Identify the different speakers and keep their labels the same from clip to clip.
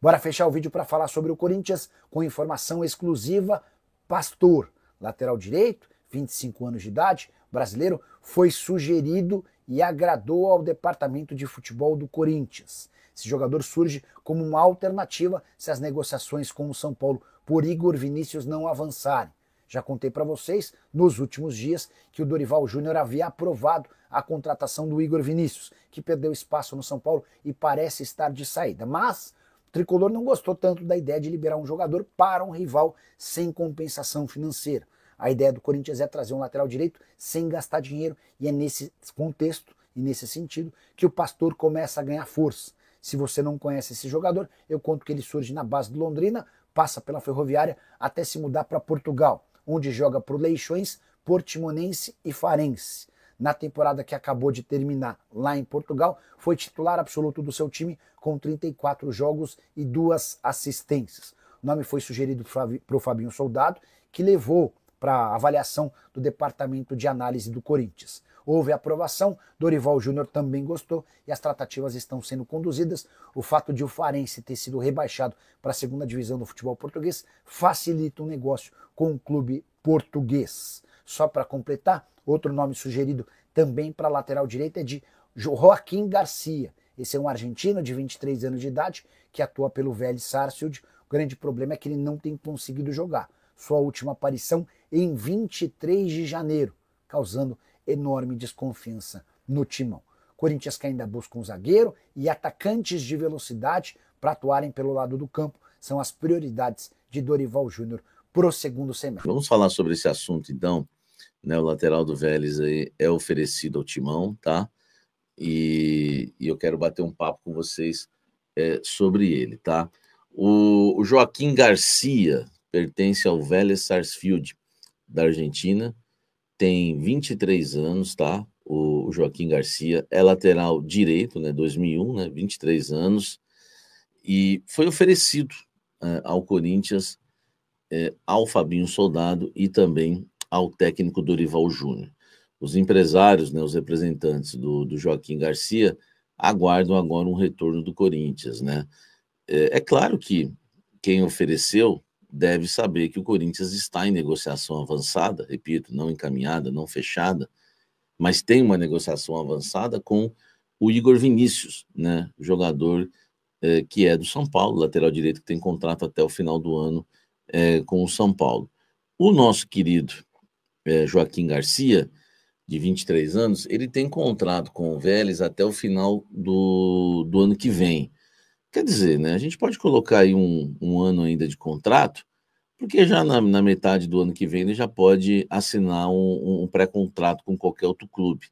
Speaker 1: Bora fechar o vídeo para falar sobre o Corinthians com informação exclusiva. Pastor, lateral direito, 25 anos de idade, brasileiro, foi sugerido e agradou ao departamento de futebol do Corinthians. Esse jogador surge como uma alternativa se as negociações com o São Paulo por Igor Vinícius não avançarem. Já contei para vocês, nos últimos dias, que o Dorival Júnior havia aprovado a contratação do Igor Vinícius, que perdeu espaço no São Paulo e parece estar de saída. Mas o Tricolor não gostou tanto da ideia de liberar um jogador para um rival sem compensação financeira. A ideia do Corinthians é trazer um lateral direito sem gastar dinheiro, e é nesse contexto e nesse sentido que o Pastor começa a ganhar força. Se você não conhece esse jogador, eu conto que ele surge na base do Londrina, passa pela Ferroviária até se mudar para Portugal, onde joga para o Leixões, Portimonense e Farense. Na temporada que acabou de terminar lá em Portugal, foi titular absoluto do seu time com 34 jogos e 2 assistências. O nome foi sugerido para o Fabinho Soldado, que levou para a avaliação do departamento de análise do Corinthians. Houve aprovação, Dorival Júnior também gostou e as tratativas estão sendo conduzidas. O fato de o Farense ter sido rebaixado para a segunda divisão do futebol português facilita o negócio com o clube português. Só para completar, outro nome sugerido também para a lateral direita é de Joaquim Garcia. Esse é um argentino de 23 anos de idade que atua pelo Vélez Sarsfield. O grande problema é que ele não tem conseguido jogar. Sua última aparição em 23 de janeiro, causando enorme desconfiança no timão. Corinthians que ainda busca um zagueiro e atacantes de velocidade para atuarem pelo lado do campo são as prioridades de Dorival Júnior pro segundo semestre.
Speaker 2: Vamos falar sobre esse assunto então, né? O lateral do Vélez aí é oferecido ao timão, tá? E eu quero bater um papo com vocês sobre ele, tá? O Joaquim Garcia pertence ao Vélez Sarsfield da Argentina, tem 23 anos, tá? O Joaquim Garcia é lateral direito, né? 2001, né? 23 anos, e foi oferecido ao Corinthians, ao Fabinho Soldado e também ao técnico Dorival Júnior. Os empresários, né, os representantes do Joaquim Garcia, aguardam agora um retorno do Corinthians, né? É claro que quem ofereceu deve saber que o Corinthians está em negociação avançada, repito, não encaminhada, não fechada, mas tem uma negociação avançada com o Igor Vinícius, né, jogador que é do São Paulo, lateral direito, que tem contrato até o final do ano com o São Paulo. O nosso querido Joaquim Garcia, de 23 anos, ele tem contrato com o Vélez até o final do ano que vem. Quer dizer, né, a gente pode colocar aí um ano ainda de contrato, porque já na metade do ano que vem ele já pode assinar um pré-contrato com qualquer outro clube.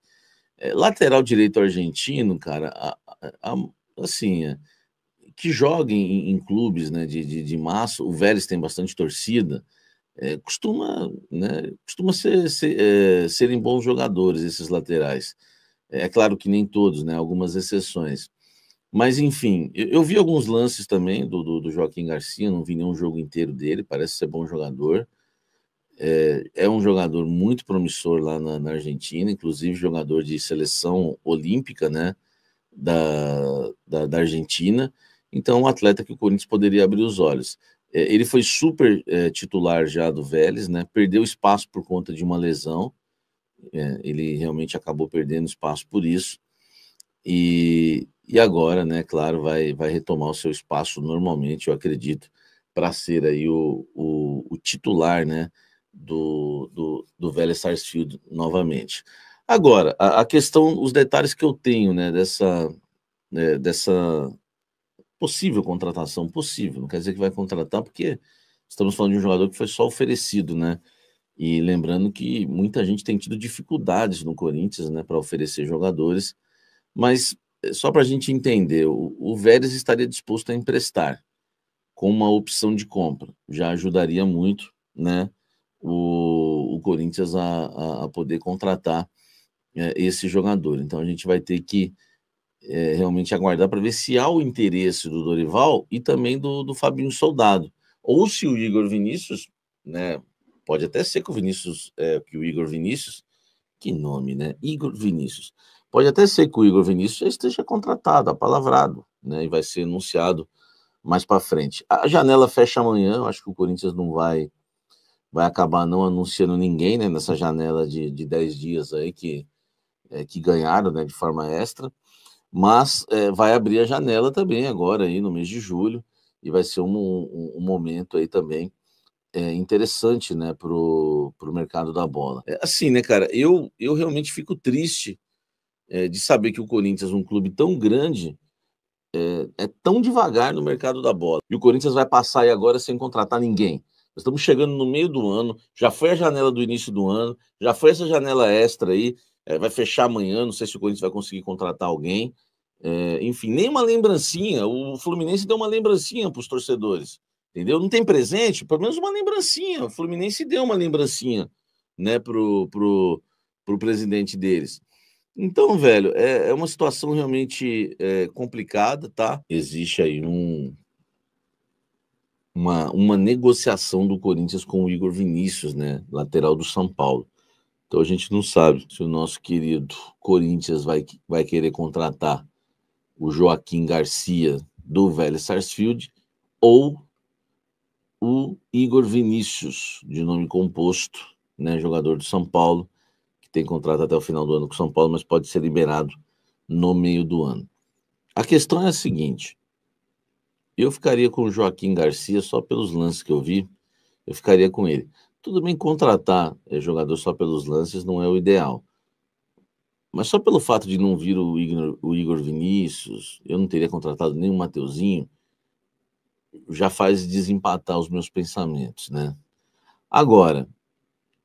Speaker 2: Lateral direito argentino, cara, assim, que joga em clubes, né, de massa, o Vélez tem bastante torcida, costuma serem bons jogadores esses laterais. É claro que nem todos, né, algumas exceções. Mas, enfim, eu vi alguns lances também do Joaquim Garcia, não vi nenhum jogo inteiro dele, parece ser bom jogador. É um jogador muito promissor lá na Argentina, inclusive jogador de seleção olímpica, né, da Argentina. Então, um atleta que o Corinthians poderia abrir os olhos. Ele foi super titular já do Vélez, né, perdeu espaço por conta de uma lesão, ele realmente acabou perdendo espaço por isso. E agora, né, claro, vai retomar o seu espaço normalmente, eu acredito, para ser aí o titular, né, do Vélez Sarsfield novamente. Agora, a questão, os detalhes que eu tenho, né, dessa possível contratação, possível, não quer dizer que vai contratar, porque estamos falando de um jogador que foi só oferecido, né, e lembrando que muita gente tem tido dificuldades no Corinthians, né, para oferecer jogadores, mas só para a gente entender, o Vélez estaria disposto a emprestar com uma opção de compra. Já ajudaria muito, né, o Corinthians a poder contratar esse jogador. Então a gente vai ter que realmente aguardar para ver se há o interesse do Dorival e também do Fabinho Soldado. Ou se o Igor Vinícius, né, pode até ser que o Igor Vinícius, que nome, né? Igor Vinícius. Pode até ser que o Igor Vinícius já esteja contratado, apalavrado, né? E vai ser anunciado mais para frente. A janela fecha amanhã, eu acho que o Corinthians não vai acabar não anunciando ninguém, né, nessa janela de 10 dias aí que ganharam, né, de forma extra, mas vai abrir a janela também agora aí no mês de julho e vai ser um momento aí também interessante, né, pro mercado da bola. Assim, né, cara, eu realmente fico triste de saber que o Corinthians, um clube tão grande, é tão devagar no mercado da bola. E o Corinthians vai passar aí agora sem contratar ninguém. Nós estamos chegando no meio do ano, já foi a janela do início do ano, já foi essa janela extra aí, vai fechar amanhã, não sei se o Corinthians vai conseguir contratar alguém. Enfim, nem uma lembrancinha. O Fluminense deu uma lembrancinha para os torcedores, entendeu? Não tem presente, pelo menos uma lembrancinha. O Fluminense deu uma lembrancinha, né, pro presidente deles. Então, velho, é uma situação realmente complicada, tá? Existe aí uma negociação do Corinthians com o Igor Vinícius, né? Lateral do São Paulo. Então a gente não sabe se o nosso querido Corinthians vai querer contratar o Joaquim Garcia do Vélez Sarsfield ou o Igor Vinícius, de nome composto, né? Jogador do São Paulo, que tem contrato até o final do ano com o São Paulo, mas pode ser liberado no meio do ano. A questão é a seguinte: eu ficaria com o Joaquim Garcia só pelos lances que eu vi, eu ficaria com ele. Tudo bem, contratar jogador só pelos lances não é o ideal, mas só pelo fato de não vir o Igor Vinícius, eu não teria contratado nem o Mateuzinho, já faz desempatar os meus pensamentos, né? Agora,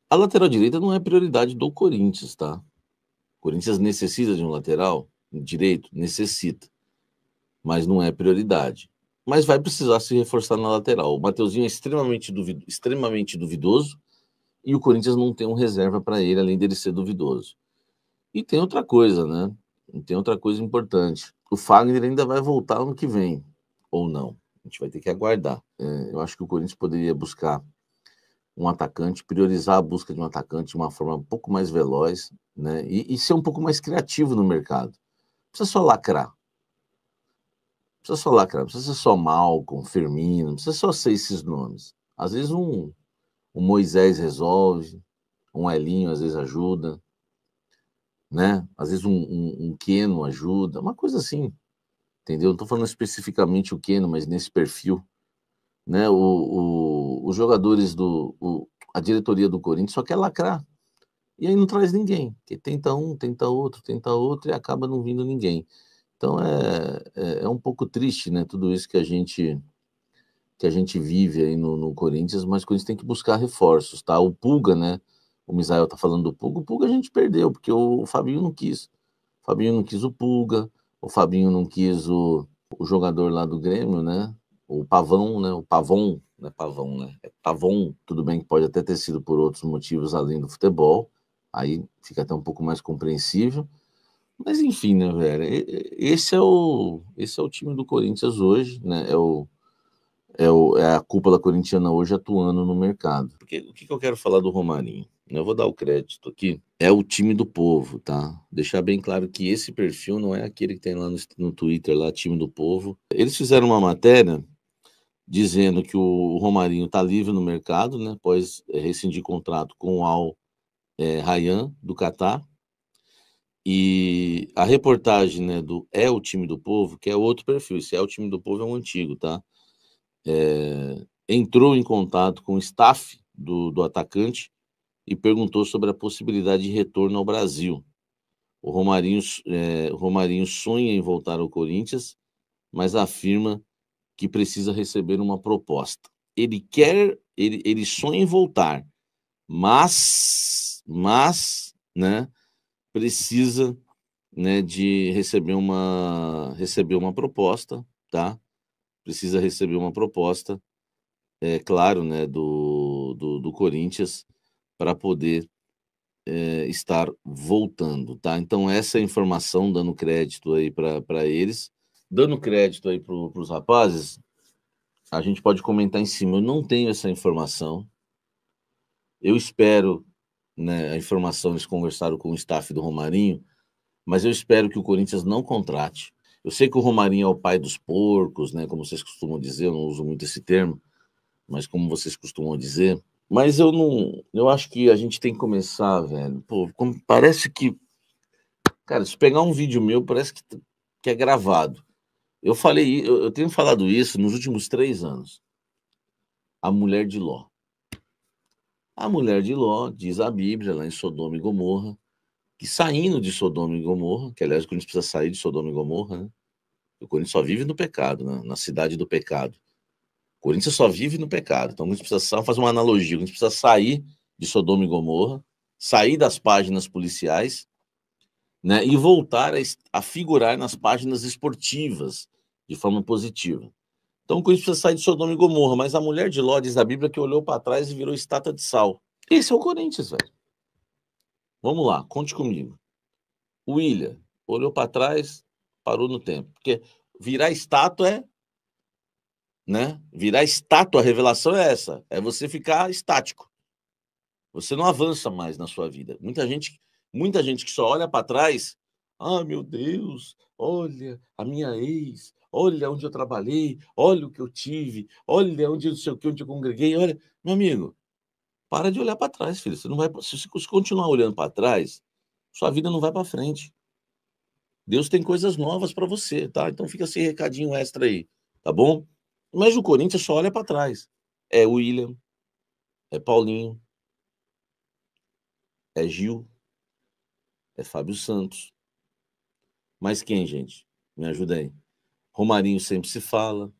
Speaker 2: a lateral direita não é prioridade do Corinthians, tá? O Corinthians necessita de um lateral direito? Necessita, mas não é prioridade. Mas vai precisar se reforçar na lateral. O Mateuzinho é extremamente duvidoso e o Corinthians não tem um reserva para ele, além dele ser duvidoso. E tem outra coisa, né? Tem outra coisa importante. O Fagner ainda vai voltar ano que vem, ou não. A gente vai ter que aguardar. Eu acho que o Corinthians poderia buscar um atacante, priorizar a busca de um atacante de uma forma um pouco mais veloz, né? E ser um pouco mais criativo no mercado. Não precisa só lacrar. Não precisa só lacrar, não precisa ser só Malcom, Firmino, não precisa só ser esses nomes. Às vezes um Moisés resolve, um Elinho às vezes ajuda, né? Às vezes um Keno ajuda, uma coisa assim, entendeu? Não estou falando especificamente o Keno, mas nesse perfil, né? Os jogadores a diretoria do Corinthians só quer lacrar. E aí não traz ninguém, que tenta um, tenta outro e acaba não vindo ninguém. Então é um pouco triste, né? Tudo isso que a gente vive aí no Corinthians, mas o Corinthians tem que buscar reforços, tá? O Pulga, né? O Misael tá falando do Pulga. O Pulga a gente perdeu, porque o Fabinho não quis. O Fabinho não quis o Pulga, o Fabinho não quis o jogador lá do Grêmio, né? O Pavão, né? O Pavon, não é Pavão, né? É Pavon, tudo bem que pode até ter sido por outros motivos além do futebol, aí fica até um pouco mais compreensível. Mas enfim, né, velho? Esse é o time do Corinthians hoje, né? É a cúpula corintiana hoje atuando no mercado. Porque o que eu quero falar do Romarinho? Eu vou dar o crédito aqui. É o time do povo, tá? Deixar bem claro que esse perfil não é aquele que tem lá no Twitter, lá, time do povo. Eles fizeram uma matéria dizendo que o Romarinho está livre no mercado, né? Após rescindir contrato com o Al Rayyan, do Catar. E a reportagem, né, do É o Time do Povo, que é outro perfil. Esse É o Time do Povo é um antigo, tá? Entrou em contato com o staff do atacante e perguntou sobre a possibilidade de retorno ao Brasil. O Romarinho sonha em voltar ao Corinthians, mas afirma que precisa receber uma proposta. Ele sonha em voltar, mas, né, precisa, né, de receber uma proposta, tá? Precisa receber uma proposta, claro, né, do Corinthians para poder estar voltando, tá? Então essa é a informação, dando crédito aí para eles, dando crédito aí para os rapazes, a gente pode comentar em cima. Eu não tenho essa informação. Eu espero, né, a informação, eles conversaram com o staff do Romarinho, mas eu espero que o Corinthians não contrate. Eu sei que o Romarinho é o pai dos porcos, né? Como vocês costumam dizer, eu não uso muito esse termo, mas como vocês costumam dizer. Mas eu não. Eu acho que a gente tem que começar, velho. Pô, parece que. Cara, se pegar um vídeo meu, parece que é gravado. Eu tenho falado isso nos últimos 3 anos. A mulher de Ló. A mulher de Ló, diz a Bíblia, lá em Sodoma e Gomorra, que saindo de Sodoma e Gomorra, que aliás o Corinthians precisa sair de Sodoma e Gomorra, né? O Corinthians só vive no pecado, né? Na cidade do pecado. O Corinthians só vive no pecado. Então a gente precisa fazer uma analogia. A gente precisa sair de Sodoma e Gomorra, sair das páginas policiais, né? E voltar a figurar nas páginas esportivas de forma positiva. Então o Corinthians precisa sair de Sodoma e Gomorra, mas a mulher de Ló diz a Bíblia que olhou para trás e virou estátua de sal. Esse é o Corinthians, velho. Vamos lá, conte comigo. O William olhou para trás, parou no tempo. Porque virar estátua é, né? Virar estátua, a revelação é essa. É você ficar estático. Você não avança mais na sua vida. Muita gente que só olha para trás, ah, meu Deus, olha a minha ex, olha onde eu trabalhei, olha o que eu tive, olha onde eu sei o que, onde eu congreguei, olha, meu amigo, para de olhar para trás, filho. Você não vai, se você continuar olhando para trás, sua vida não vai para frente. Deus tem coisas novas para você, tá? Então fica esse recadinho extra aí, tá bom? Mas o Corinthians só olha para trás. É William, é Paulinho, é Gil, é Fábio Santos. Mas quem, gente? Me ajuda aí. Romarinho sempre se fala,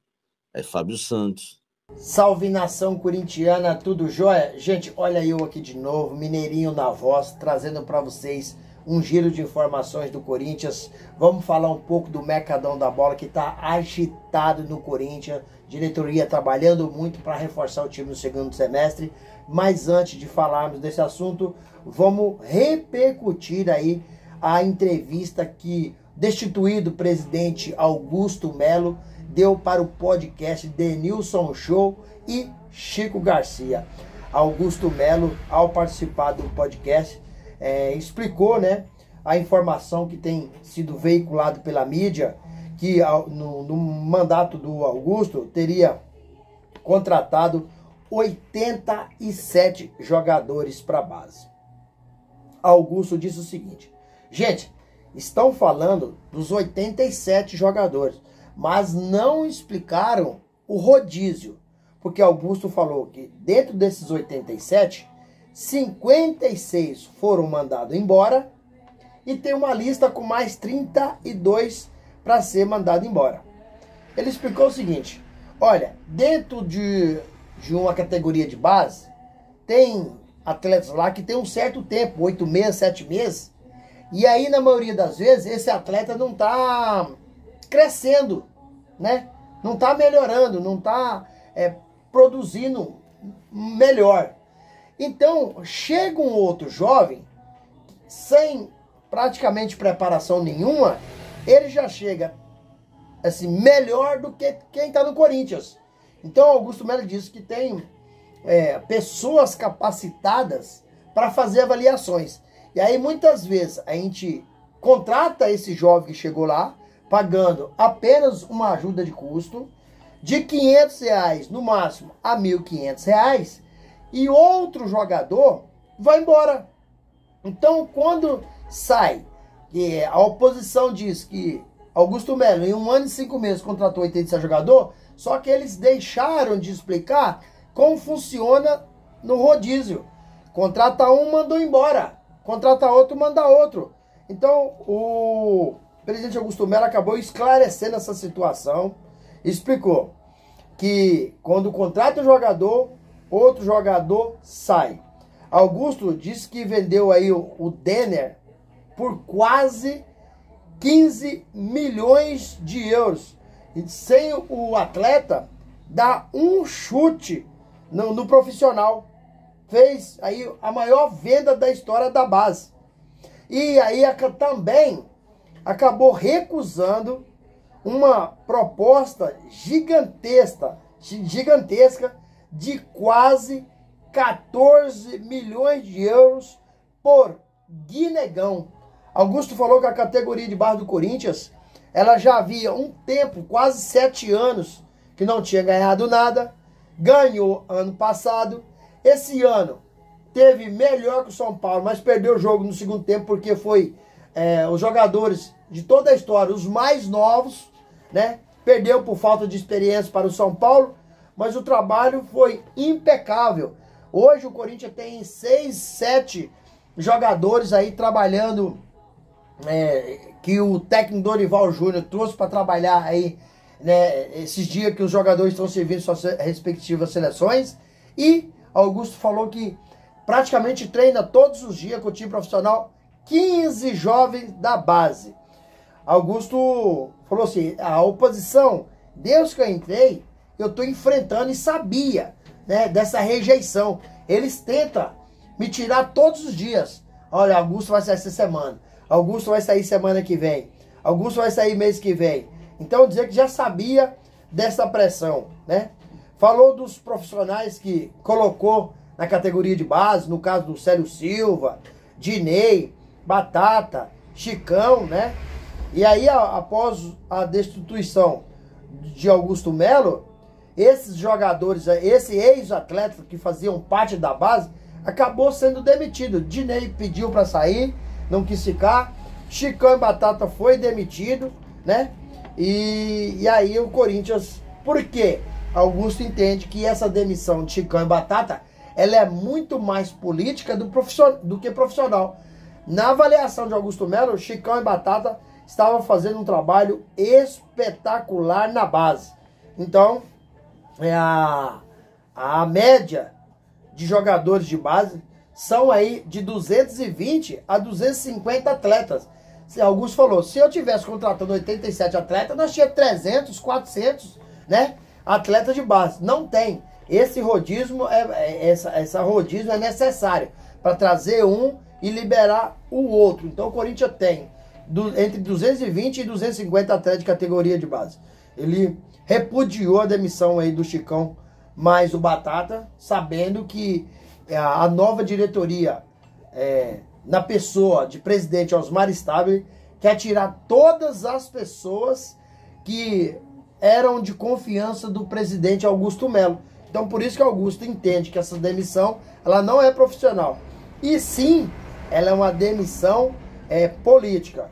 Speaker 2: é Fábio Santos.
Speaker 3: Salve nação corintiana, tudo jóia? Gente, olha eu aqui de novo, Mineirinho na voz, trazendo para vocês um giro de informações do Corinthians. Vamos falar um pouco do mercadão da bola que está agitado no Corinthians. Diretoria trabalhando muito para reforçar o time no segundo semestre. Mas antes de falarmos desse assunto, vamos repercutir aí a entrevista que destituído presidente Augusto Melo deu para o podcast Denilson Show e Chico Garcia. Augusto Melo, ao participar do podcast, explicou, né, a informação que tem sido veiculado pela mídia, que no mandato do Augusto teria contratado 87 jogadores para a base. Augusto disse o seguinte: gente, estão falando dos 87 jogadores, mas não explicaram o rodízio, porque Augusto falou que dentro desses 87, 56 foram mandados embora e tem uma lista com mais 32 para ser mandado embora. Ele explicou o seguinte: olha, dentro de uma categoria de base, tem atletas lá que tem um certo tempo, 8 meses, 7 meses, e aí na maioria das vezes esse atleta não está crescendo, né? Não está melhorando, não está produzindo melhor. Então chega um outro jovem sem praticamente preparação nenhuma, ele já chega assim melhor do que quem está no Corinthians. Então Augusto Melo disse que tem pessoas capacitadas para fazer avaliações. E aí muitas vezes a gente contrata esse jovem que chegou lá, pagando apenas uma ajuda de custo de R$500 no máximo a R$1.500, e outro jogador vai embora. Então quando sai, a oposição diz que Augusto Melo em 1 ano e 5 meses contratou 87 jogador, só que eles deixaram de explicar como funciona no rodízio. Contrata um, mandou embora. Contrata outro, manda outro. Então, o presidente Augusto Melo acabou esclarecendo essa situação. Explicou que quando contrata um jogador, outro jogador sai. Augusto disse que vendeu aí o Denner por quase 15 milhões de euros. E sem o atleta, dá um chute no profissional. Fez aí a maior venda da história da base. E aí também acabou recusando uma proposta gigantesca de quase 14 milhões de euros por Guinegão. Augusto falou que a categoria de base do Corinthians ela já havia um tempo, quase 7 anos, que não tinha ganhado nada. Ganhou ano passado. Esse ano teve melhor que o São Paulo, mas perdeu o jogo no segundo tempo, porque foi os jogadores de toda a história, os mais novos, né? Perdeu por falta de experiência para o São Paulo, mas o trabalho foi impecável. Hoje o Corinthians tem 6, 7 jogadores aí trabalhando, que o técnico Dorival Júnior trouxe para trabalhar aí, né, esses dias que os jogadores estão servindo suas respectivas seleções. E Augusto falou que praticamente treina todos os dias com o time profissional 15 jovens da base. Augusto falou assim, a oposição, Deus que eu entrei, eu estou enfrentando e sabia, né, dessa rejeição. Eles tentam me tirar todos os dias. Olha, Augusto vai sair essa semana. Augusto vai sair semana que vem. Augusto vai sair mês que vem. Então, dizer que já sabia dessa pressão, né? Falou dos profissionais que colocou na categoria de base, no caso do Célio Silva, Dinei, Batata, Chicão, né? E aí, após a destituição de Augusto Melo, esses jogadores, esse ex-atleta que faziam parte da base, acabou sendo demitido. Dinei pediu para sair, não quis ficar. Chicão e Batata foi demitido, né? E aí o Corinthians, por quê? Augusto entende que essa demissão de Chicão e Batata, ela é muito mais política do que profissional. Na avaliação de Augusto Melo, Chicão e Batata estavam fazendo um trabalho espetacular na base. Então, a média de jogadores de base são aí de 220 a 250 atletas. Augusto falou, se eu tivesse contratando 87 atletas, nós tínhamos 300, 400, né, atletas de base. Não tem. Esse rodízio, essa rodízio é necessário para trazer um e liberar o outro. Então o Corinthians tem entre 220 e 250 atletas de categoria de base. Ele repudiou a demissão aí do Chicão mais o Batata, sabendo que a nova diretoria, na pessoa de presidente Osmar Stabile, quer tirar todas as pessoas que eram de confiança do presidente Augusto Melo. Então por isso que Augusto entende que essa demissão, ela não é profissional. E sim, ela é uma demissão política.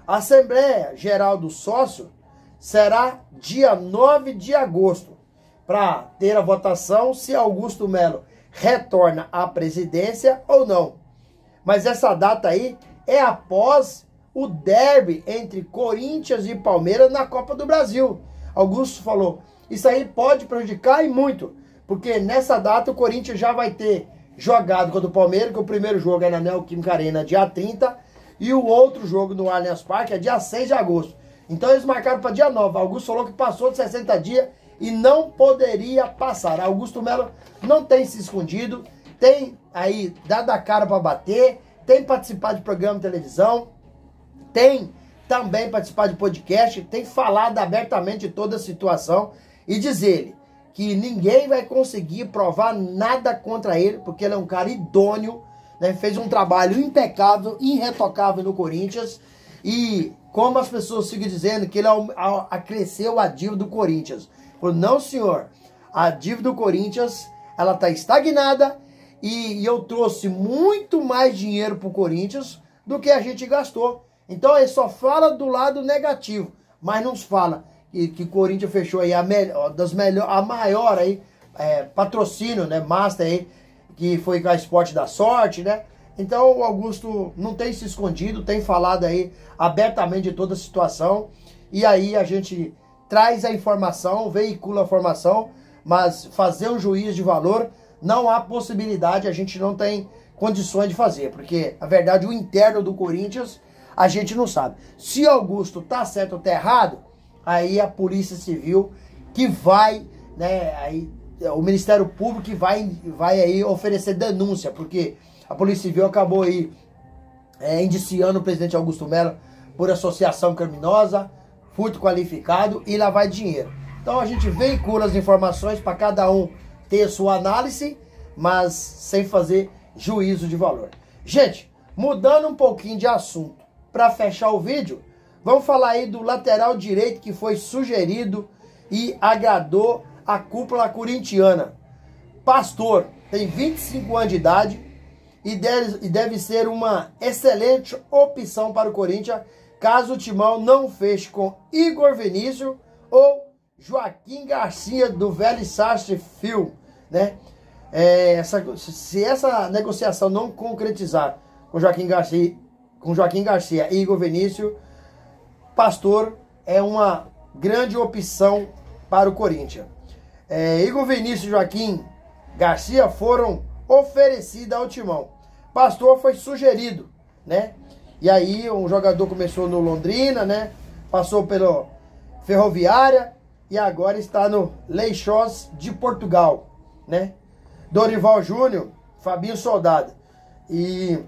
Speaker 3: A Assembleia Geral do Sócio será dia 9 de agosto, para ter a votação se Augusto Melo retorna à presidência ou não. Mas essa data aí é após o derby entre Corinthians e Palmeiras na Copa do Brasil. Augusto falou, isso aí pode prejudicar e muito, porque nessa data o Corinthians já vai ter jogado contra o Palmeiras, que o primeiro jogo é na Neoquímica Arena, dia 30, e o outro jogo no Allianz Parque é dia 6 de agosto. Então eles marcaram para dia 9. Augusto falou que passou de 60 dias e não poderia passar. Augusto Melo não tem se escondido, tem aí dado a cara para bater, tem participado de programa de televisão, tem também participado de podcast, tem falado abertamente de toda a situação e diz ele que ninguém vai conseguir provar nada contra ele, porque ele é um cara idôneo, né? Fez um trabalho impecável, irretocável no Corinthians. E como as pessoas ficam dizendo que ele acresceu a dívida do Corinthians. Falou, não senhor, a dívida do Corinthians, ela está estagnada e eu trouxe muito mais dinheiro para o Corinthians do que a gente gastou. Então ele só fala do lado negativo, mas não fala que o Corinthians fechou aí a maior aí, patrocínio, né, master aí, que foi com a Esporte da Sorte, né? Então o Augusto não tem se escondido, tem falado aí abertamente de toda a situação. E aí a gente traz a informação, veicula a informação, mas fazer um juízo de valor não há possibilidade, a gente não tem condições de fazer. Porque, na verdade, o interno do Corinthians a gente não sabe. Se Augusto tá certo ou tá errado, aí a Polícia Civil que vai, né, aí o Ministério Público que vai aí oferecer denúncia, porque a Polícia Civil acabou aí indiciando o presidente Augusto Melo por associação criminosa, furto qualificado e lavar dinheiro. Então a gente veicula as informações para cada um ter a sua análise, mas sem fazer juízo de valor. Gente, mudando um pouquinho de assunto, para fechar o vídeo, Vamos falar aí do lateral direito que foi sugerido e agradou a cúpula corintiana. Pastor, tem 25 anos de idade e deve ser uma excelente opção para o Corinthians, caso o Timão não feche com Igor Vinícius ou Joaquim Garcia do Velho Sarsfield, né? Se essa negociação não concretizar com Joaquim Garcia e Igor Vinícius, Pastor é uma grande opção para o Corinthians. Igor Vinícius e Joaquim Garcia foram oferecidos ao Timão. Pastor foi sugerido, né? E aí um jogador começou no Londrina, né? Passou pelo Ferroviária e agora está no Leixões de Portugal, né? Dorival Júnior, Fabinho Soldado e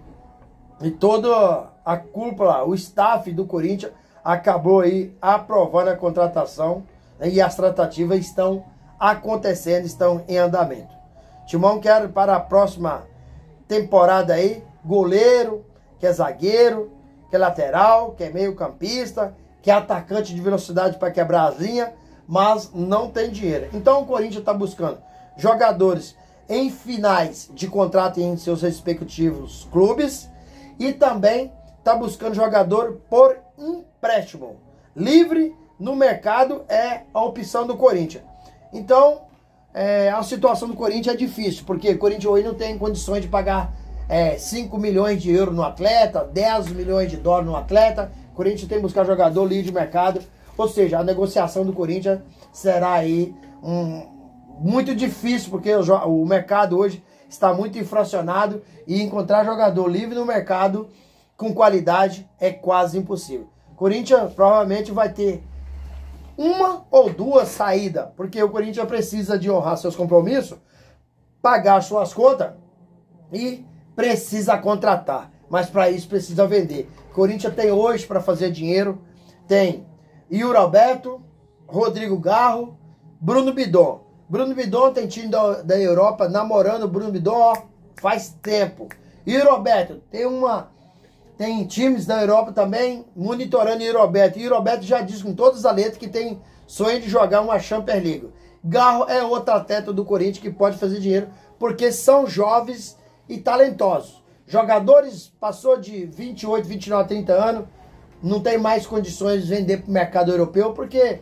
Speaker 3: toda a cúpula, o staff do Corinthians acabou aí aprovando a contratação, né? E as tratativas estão acontecendo, estão em andamento. Timão quer para a próxima temporada aí goleiro, que é zagueiro, que é lateral, que é meio campista, que é atacante de velocidade para quebrar as linhas, mas não tem dinheiro. Então o Corinthians está buscando jogadores em finais de contrato em seus respectivos clubes e também está buscando jogador por empréstimo. Livre no mercado é a opção do Corinthians. Então a situação do Corinthians é difícil, porque o Corinthians hoje não tem condições de pagar 5 milhões de euros no atleta, 10 milhões de dólares no atleta. O Corinthians tem que buscar jogador livre de mercado, ou seja, a negociação do Corinthians será aí muito difícil, porque o mercado hoje está muito inflacionado e encontrar jogador livre no mercado com qualidade é quase impossível. O Corinthians provavelmente vai ter uma ou duas saídas, porque o Corinthians precisa de honrar seus compromissos, pagar suas contas e precisa contratar. Mas para isso precisa vender. O Corinthians tem hoje para fazer dinheiro, tem Yuri Alberto, Rodrigo Garro, Bruno Bidon. Bruno Bidon tem time da Europa namorando o Bruno Bidon faz tempo. Yuri Alberto tem times da Europa também monitorando Yuri Alberto. Yuri Alberto já diz com todas as letras que tem sonho de jogar uma Champions League. Garro é outro atleta do Corinthians que pode fazer dinheiro, porque são jovens e talentosos. Jogadores passou de 28, 29, 30 anos, não tem mais condições de vender para o mercado europeu, porque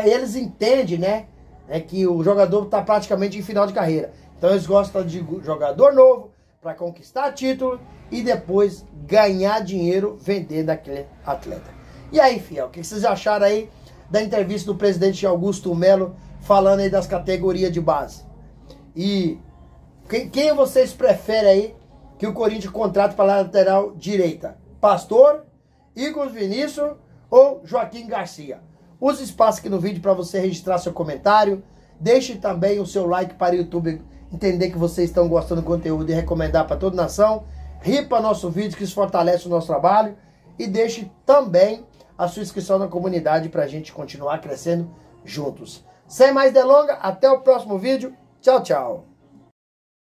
Speaker 3: eles entendem, né, que o jogador está praticamente em final de carreira. Então eles gostam de jogador novo para conquistar título e depois ganhar dinheiro vendendo aquele atleta. E aí, fiel, o que vocês acharam aí da entrevista do presidente Augusto Melo falando aí das categorias de base? E quem vocês preferem aí que o Corinthians contrate para a lateral direita? Pastor, Igor Vinícius ou Joaquim Garcia? Use espaço aqui no vídeo para você registrar seu comentário. Deixe também o seu like para o YouTube entender que vocês estão gostando do conteúdo e recomendar para toda a nação. Ripa nosso vídeo, que isso fortalece o nosso trabalho. E deixe também a sua inscrição na comunidade para a gente continuar crescendo juntos. Sem mais delongas, até o próximo vídeo. Tchau, tchau.